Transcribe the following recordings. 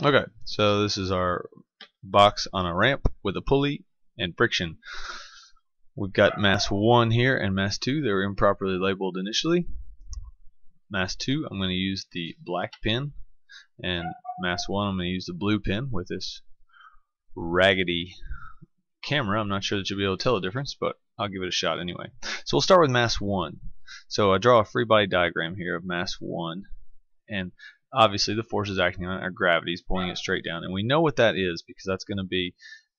Okay, so this is our box on a ramp with a pulley and friction. We've got mass 1 here and mass 2. They were improperly labeled initially. Mass 2, I'm going to use the black pin, and mass 1, I'm going to use the blue pin with this raggedy camera. I'm not sure that you'll be able to tell the difference, but I'll give it a shot anyway. So we'll start with mass 1. So I draw a free body diagram here of mass 1, and obviously the forces acting on it are gravities pulling it straight down, and we know what that is because that's going to be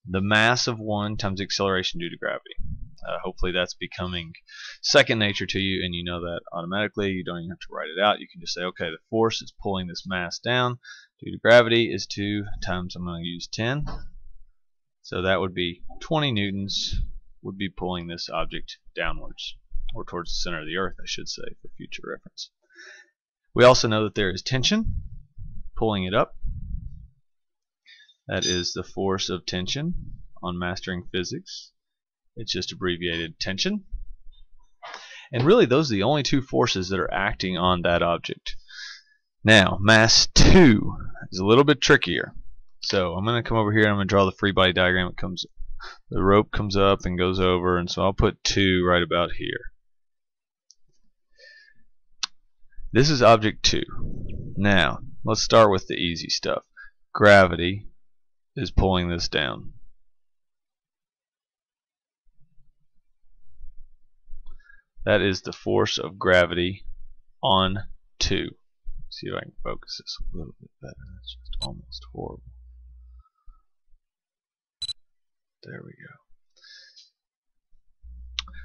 the mass of 1 times the acceleration due to gravity. Hopefully that's becoming second nature to you, and you know that automatically. You don't even have to write it out. You can just say, okay, the force is pulling this mass down due to gravity is 2 times, I'm going to use 10. So that would be 20 newtons would be pulling this object downwards, or towards the center of the earth, I should say, for future reference. We also know that there is tension pulling it up. That is the force of tension on Mastering Physics. It's just abbreviated tension. And really those are the only two forces that are acting on that object. Now mass 2 is a little bit trickier. So I'm going to come over here and I'm going to draw the free body diagram. The rope comes up and goes over, and so I'll put 2 right about here. This is object 2. Now let's start with the easy stuff. Gravity is pulling this down. That is the force of gravity on 2. Let's see if I can focus this a little bit better. That's just almost horrible. There we go.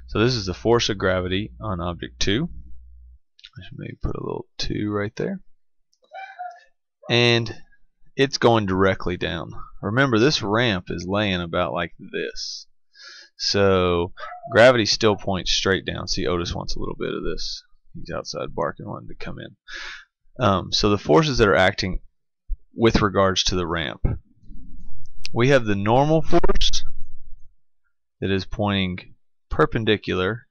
So this is the force of gravity on object 2. I should maybe put a little 2 right there. And it's going directly down. Remember, this ramp is laying about like this. So gravity still points straight down. See, Otis wants a little bit of this. He's outside barking, wanting to come in. So the forces that are acting with regards to the ramp. We have the normal force that is pointing perpendicular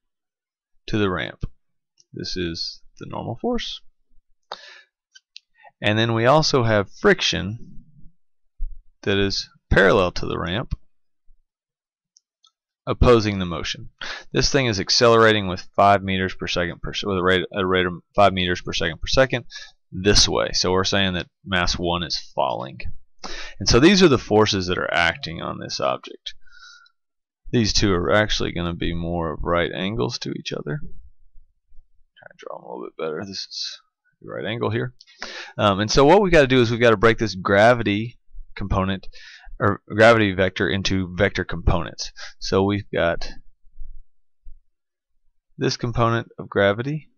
to the ramp. This is the normal force. And then we also have friction that is parallel to the ramp, opposing the motion. This thing is accelerating with 5 meters per second with a rate of 5 meters per second this way. So we're saying that mass 1 is falling. And so these are the forces that are acting on this object. These two are actually going to be more of right angles to each other. Try to draw them a little bit better. This is the right angle here. And so what we've got to do is we've got to break this gravity component or gravity vector into vector components. So we've got this component of gravity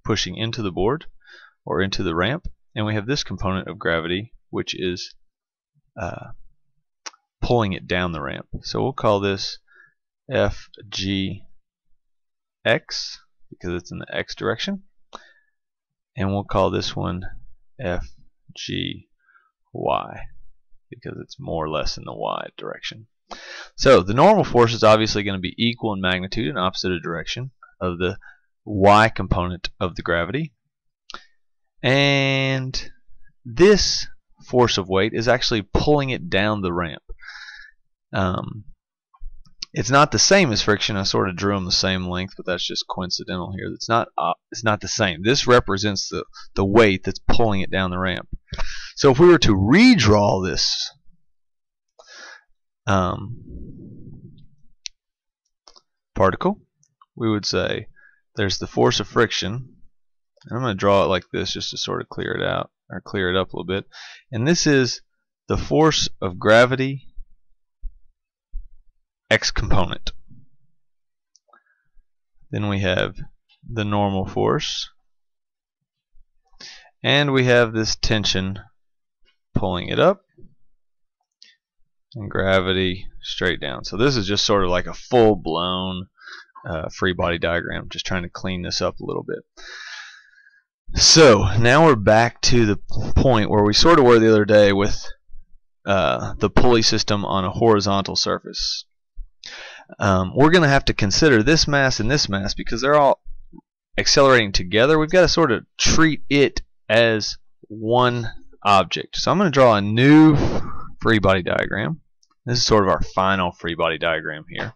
pushing into the board or into the ramp, and we have this component of gravity which is pulling it down the ramp. So we'll call this FGX because it's in the X direction, and we'll call this one FGY because it's more or less in the Y direction. So the normal force is obviously going to be equal in magnitude and opposite direction of the Y component of the gravity, and this force of weight is actually pulling it down the ramp. It's not the same as friction. I sort of drew them the same length, but that's just coincidental here. It's not the same. This represents the weight that's pulling it down the ramp. So if we were to redraw this particle, we would say there's the force of friction. And I'm going to draw it like this just to sort of clear it out, or clear it up a little bit. And this is the force of gravity X component. Then we have the normal force, and we have this tension pulling it up, and gravity straight down. So this is just sort of like a full-blown free body diagram, just trying to clean this up a little bit. So now we're back to the point where we sort of were the other day with the pulley system on a horizontal surface. We're going to have to consider this mass and this mass because they're all accelerating together. We've got to sort of treat it as one object. So I'm going to draw a new free body diagram. This is sort of our final free body diagram here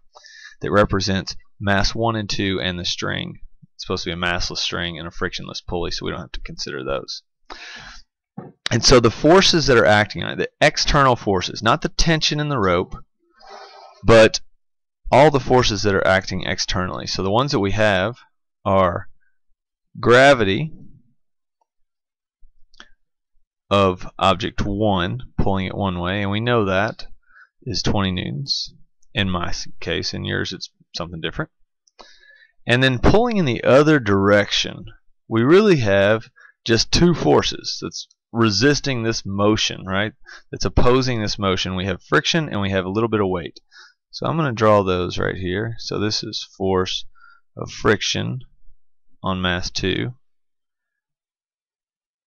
that represents mass 1 and 2 and the string. It's supposed to be a massless string and a frictionless pulley, so we don't have to consider those. And so the forces that are acting on it, the external forces, not the tension in the rope, but all the forces that are acting externally. So the ones that we have are gravity of object 1 pulling it one way, and we know that is 20 newtons in my case. In yours it's something different. And then pulling in the other direction, we really have just two forces that's resisting this motion, right? That's opposing this motion. We have friction and we have a little bit of weight. So I'm going to draw those right here. So this is force of friction on mass 2,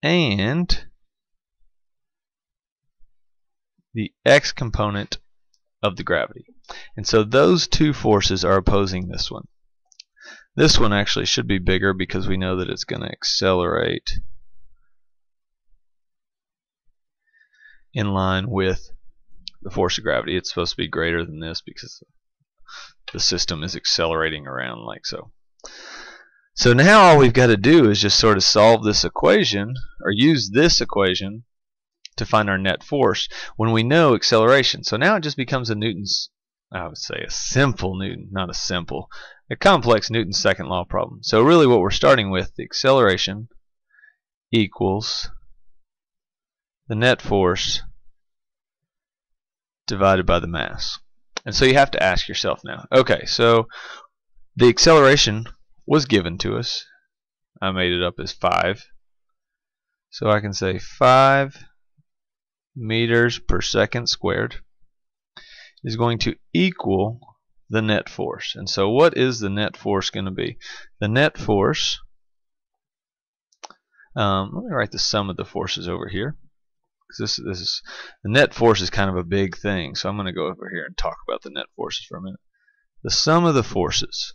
and the x component of the gravity. And so those two forces are opposing this one. This one actually should be bigger because we know that it's going to accelerate in line with the force of gravity. It's supposed to be greater than this because the system is accelerating around like so. So now all we've got to do is just sort of solve this equation, or use this equation to find our net force when we know acceleration. So now it just becomes a Newton's, I would say a simple Newton, not a simple, a complex Newton's second law problem. So really what we're starting with, the acceleration equals the net force divided by the mass. And so you have to ask yourself now, okay, so the acceleration was given to us. I made it up as 5. So I can say 5 meters per second squared is going to equal the net force. And so what is the net force going to be? The net force, let me write the sum of the forces over here, because this is the net force is kind of a big thing. So I'm going to go over here and talk about the net forces for a minute. The sum of the forces,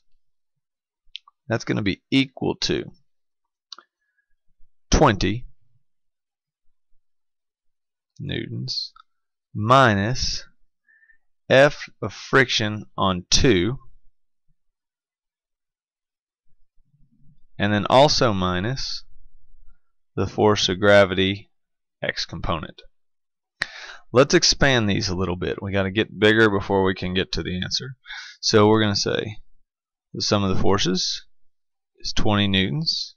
that's going to be equal to 20 newtons minus F of friction on 2, and then also minus the force of gravity x component. Let's expand these a little bit. We got to get bigger before we can get to the answer. So we're going to say the sum of the forces is 20 newtons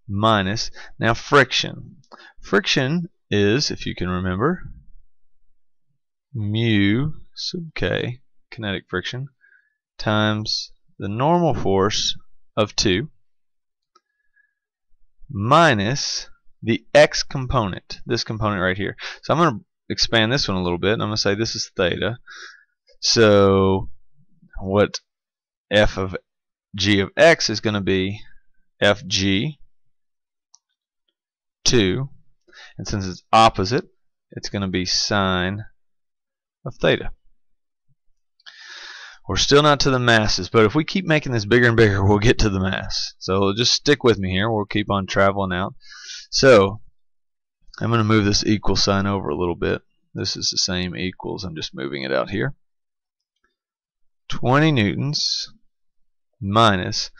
minus, now friction. Friction is, if you can remember, mu sub k, kinetic friction, times the normal force of 2 minus the x component, this component right here. So I'm going to expand this one a little bit, and I'm going to say this is theta. So what f of g of x is going to be fg 2, and since it's opposite, it's going to be sine of theta. We're still not to the masses, but if we keep making this bigger and bigger, we'll get to the mass. So just stick with me here. We'll keep on traveling out. So I'm going to move this equal sign over a little bit. This is the same equals. I'm just moving it out here. 20 newtons minus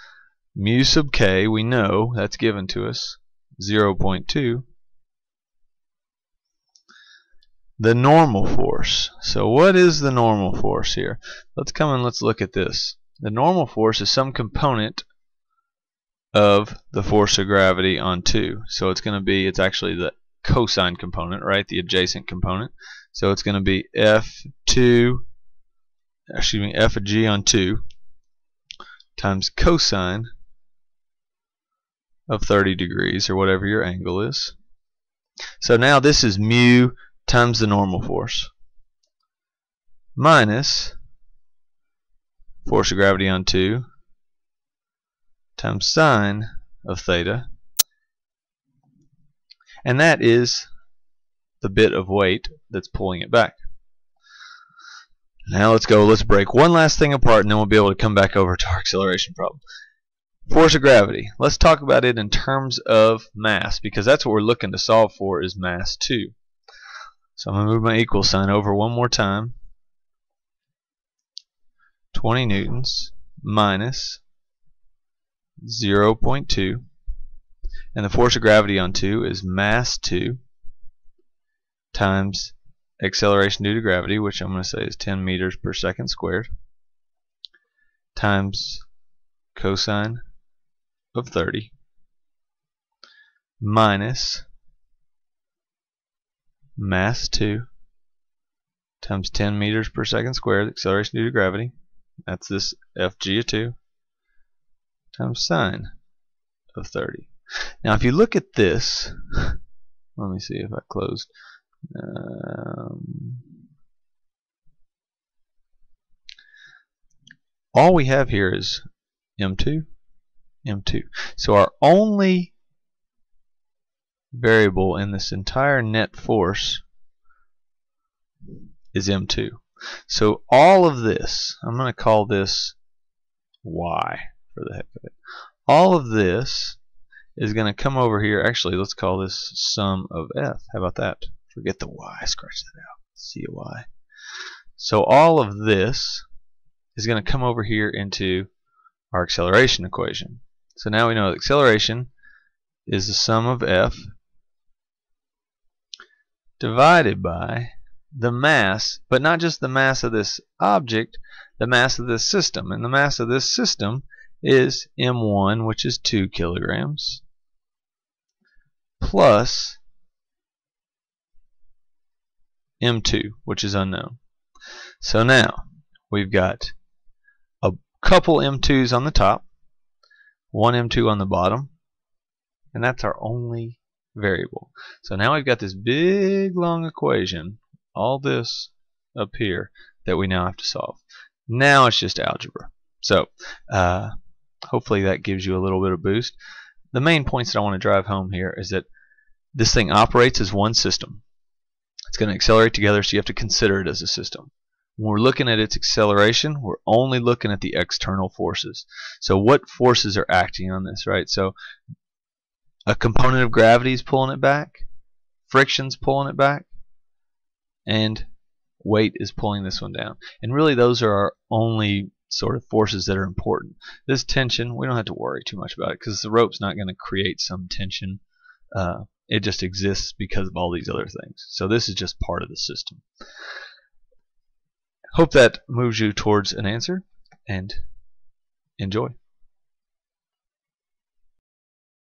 mu sub k, we know that's given to us, 0.2. The normal force. So what is the normal force here? Let's come and let's look at this. The normal force is some component of the force of gravity on 2. So it's going to be, it's actually the cosine component, right? The adjacent component. So it's going to be f of g on 2 times cosine of 30 degrees, or whatever your angle is. So now this is mu times the normal force minus force of gravity on 2 times sine of theta, and that is the bit of weight that's pulling it back. Now let's break one last thing apart, and then we'll be able to come back over to our acceleration problem. Force of gravity. Let's talk about it in terms of mass, because that's what we're looking to solve for, is mass 2. So I'm going to move my equal sign over one more time. 20 newtons minus 0.2, and the force of gravity on 2 is mass 2 times acceleration due to gravity, which I'm going to say is 10 meters per second squared, times cosine of 30 minus mass 2 times 10 meters per second squared, acceleration due to gravity, that's this FG of 2, times sine of 30. Now if you look at this, let me see if I closed. All we have here is M2, M2. So our only variable in this entire net force is M2. So all of this, I'm going to call this Y for the heck of it. All of this is going to come over here. Actually, let's call this sum of F. How about that? Forget the Y, scratch that out. See a Y. So all of this is going to come over here into our acceleration equation. So now we know that acceleration is the sum of F divided by the mass, but not just the mass of this object, the mass of this system. And the mass of this system is M1, which is 2 kilograms, plus M2, which is unknown. So now we've got a couple M2s on the top, one M2 on the bottom, and that's our only variable. So now we've got this big long equation, all this up here, that we now have to solve. Now it's just algebra. So hopefully that gives you a little bit of boost. The main points that I want to drive home here is that this thing operates as one system. It's going to accelerate together, so you have to consider it as a system. When we're looking at its acceleration, we're only looking at the external forces. So what forces are acting on this, right? So a component of gravity is pulling it back, friction's pulling it back, and weight is pulling this one down. And really those are our only sort of forces that are important. This tension, we don't have to worry too much about it, because the rope's not going to create some tension. It just exists because of all these other things. So this is just part of the system. Hope that moves you towards an answer, and enjoy.